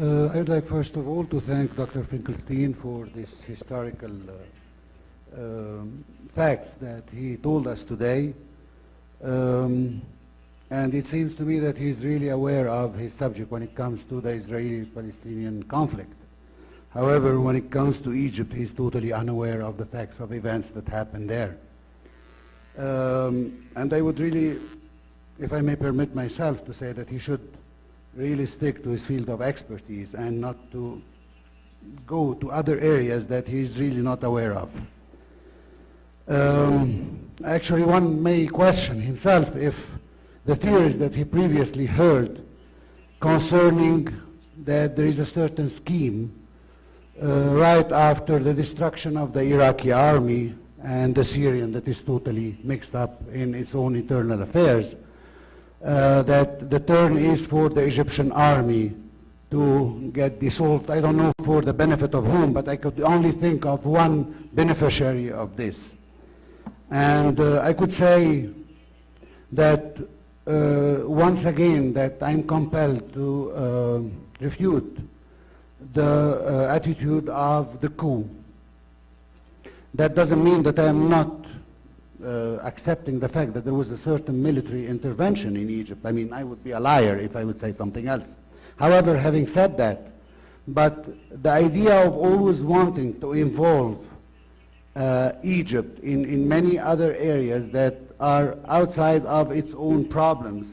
I'd like first of all to thank Dr. Finkelstein for this historical facts that he told us today. And it seems to me that he's really aware of his subject when it comes to the Israeli-Palestinian conflict. However, when it comes to Egypt, he's totally unaware of the facts of events that happened there. And I would really, if I may permit myself to say that he should really stick to his field of expertise and not to go to other areas that he's really not aware of. Actually, one may question himself if the theories that he previously heard concerning that there is a certain scheme right after the destruction of the Iraqi army and the Syrian that is totally mixed up in its own internal affairs, that the turn is for the Egyptian army to get dissolved. I don't know for the benefit of whom, but I could only think of one beneficiary of this. And I could say that once again that I'm compelled to refute the attitude of the coup. That doesn't mean that I am not accepting the fact that there was a certain military intervention in Egypt. I mean, I would be a liar if I would say something else. However, having said that, but the idea of always wanting to involve Egypt in many other areas that are outside of its own problems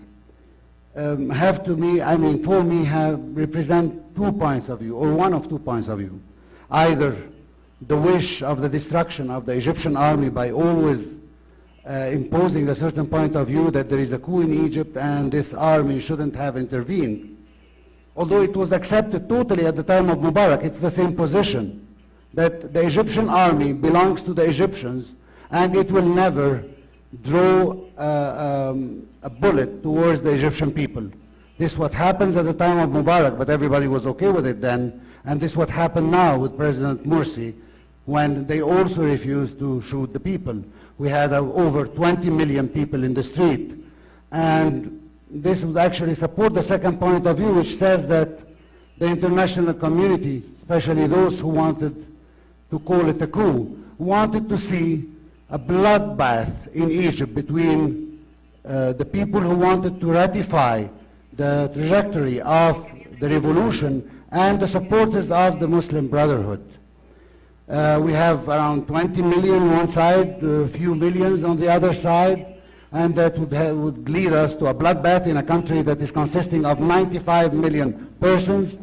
have to me, I mean, for me, represent 2 points of view, or one of 2 points of view. Either the wish of the destruction of the Egyptian army by always imposing a certain point of view that there is a coup in Egypt and this army shouldn't have intervened. Although it was accepted totally at the time of Mubarak, it's the same position, that the Egyptian army belongs to the Egyptians and it will never draw a bullet towards the Egyptian people. This is what happens at the time of Mubarak, but everybody was okay with it then, and this is what happened now with President Morsi when they also refused to shoot the people. We had over 20 million people in the street, and this would actually support the second point of view, which says that the international community, especially those who wanted to call it a coup, wanted to see a bloodbath in Egypt between the people who wanted to ratify the trajectory of the revolution and the supporters of the Muslim Brotherhood. We have around 20 million on one side, a few millions on the other side, and that would lead us to a bloodbath in a country that is consisting of 95 million persons.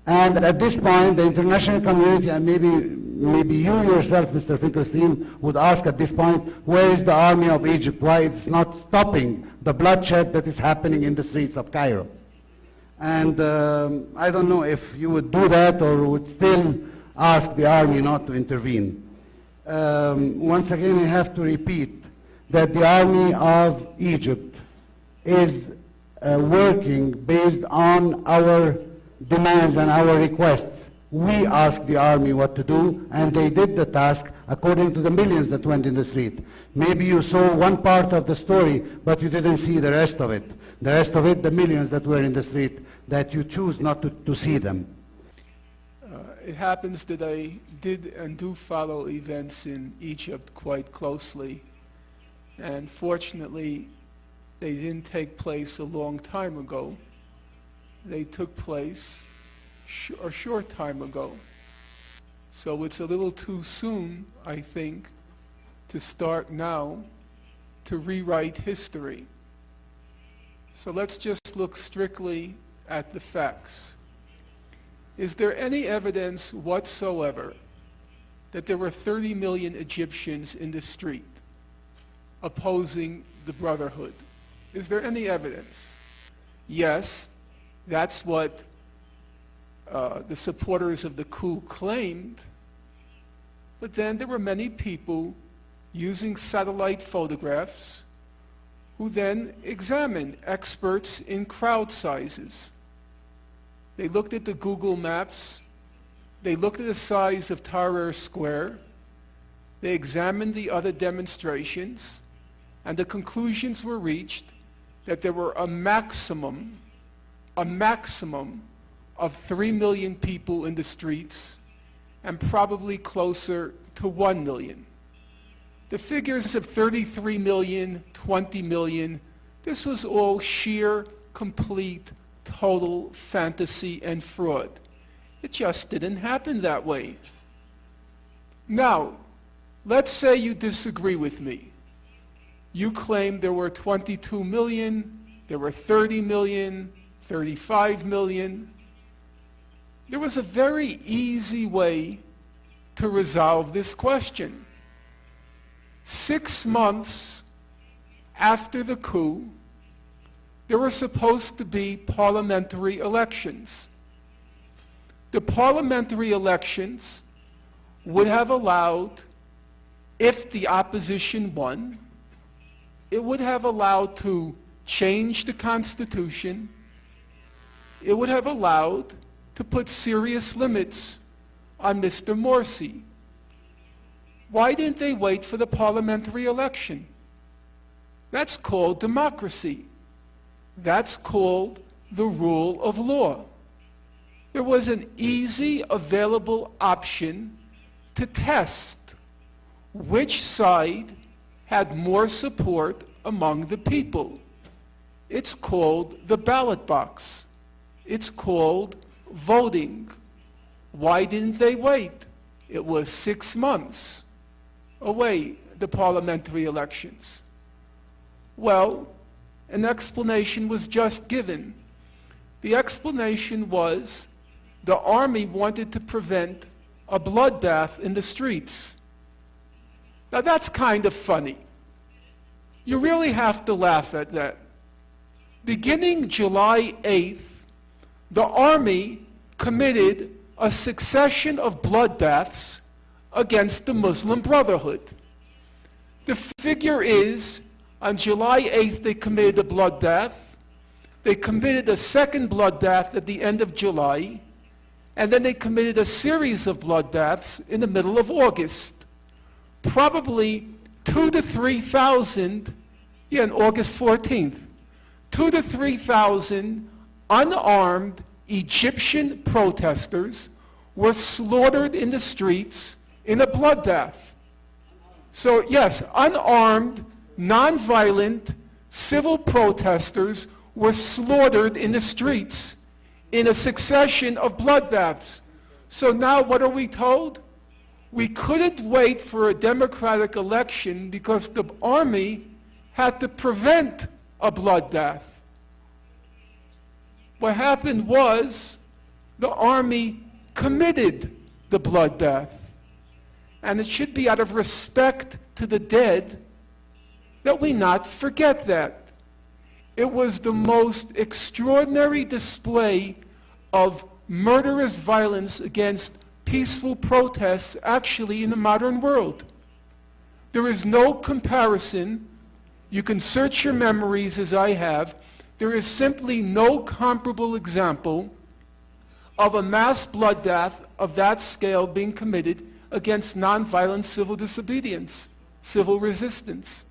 And at this point, the international community, and maybe you yourself, Mr. Finkelstein, would ask at this point, where is the army of Egypt? Why it's not stopping the bloodshed that is happening in the streets of Cairo? And I don't know if you would do that or would still ask the army not to intervene. Once again, I have to repeat that the army of Egypt is working based on our demands and our requests. We asked the army what to do, and they did the task according to the millions that went in the street. Maybe you saw one part of the story, but you didn't see the rest of it. The rest of it, the millions that were in the street, that you choose not to see them. It happens that I did and do follow events in Egypt quite closely, and fortunately they didn't take place a long time ago. They took place a short time ago. So it's a little too soon, I think, to start now to rewrite history. So let's just look strictly at the facts. Is there any evidence whatsoever that there were 30 million Egyptians in the street opposing the Brotherhood? Is there any evidence? Yes, that's what the supporters of the coup claimed, but then there were many people using satellite photographs who then examined experts in crowd sizes. They looked at the Google Maps, they looked at the size of Tahrir Square, they examined the other demonstrations, and the conclusions were reached that there were a maximum of 3 million people in the streets and probably closer to 1 million. The figures of 33 million, 20 million, this was all sheer, complete, total fantasy and fraud. It just didn't happen that way. Now, let's say you disagree with me. You claim there were 22 million, there were 30 million, 35 million. There was a very easy way to resolve this question. 6 months after the coup, there were supposed to be parliamentary elections. The parliamentary elections would have allowed, if the opposition won, it would have allowed to change the Constitution. It would have allowed to put serious limits on Mr. Morsi. Why didn't they wait for the parliamentary election? That's called democracy. That's called the rule of law. There was an easy available option to test which side had more support among the people. It's called the ballot box. It's called voting. Why didn't they wait? It was 6 months away, the parliamentary elections. Well, an explanation was just given. The explanation was the army wanted to prevent a bloodbath in the streets. Now that's kind of funny. You really have to laugh at that. Beginning July 8th, the army committed a succession of bloodbaths against the Muslim Brotherhood. The figure is, on July 8th they committed a bloodbath, they committed a second bloodbath at the end of July, and then they committed a series of bloodbaths in the middle of August. Probably 2,000 to 3,000, on August 14th, 2,000 to 3,000 unarmed Egyptian protesters were slaughtered in the streets in a bloodbath. So yes, unarmed, nonviolent, civil protesters were slaughtered in the streets in a succession of bloodbaths. So now what are we told? We couldn't wait for a democratic election because the army had to prevent a bloodbath. What happened was the army committed the bloodbath. And it should be out of respect to the dead that we not forget that. It was the most extraordinary display of murderous violence against peaceful protests actually in the modern world. There is no comparison. You can search your memories as I have. There is simply no comparable example of a mass bloodbath of that scale being committed against nonviolent civil disobedience, civil resistance.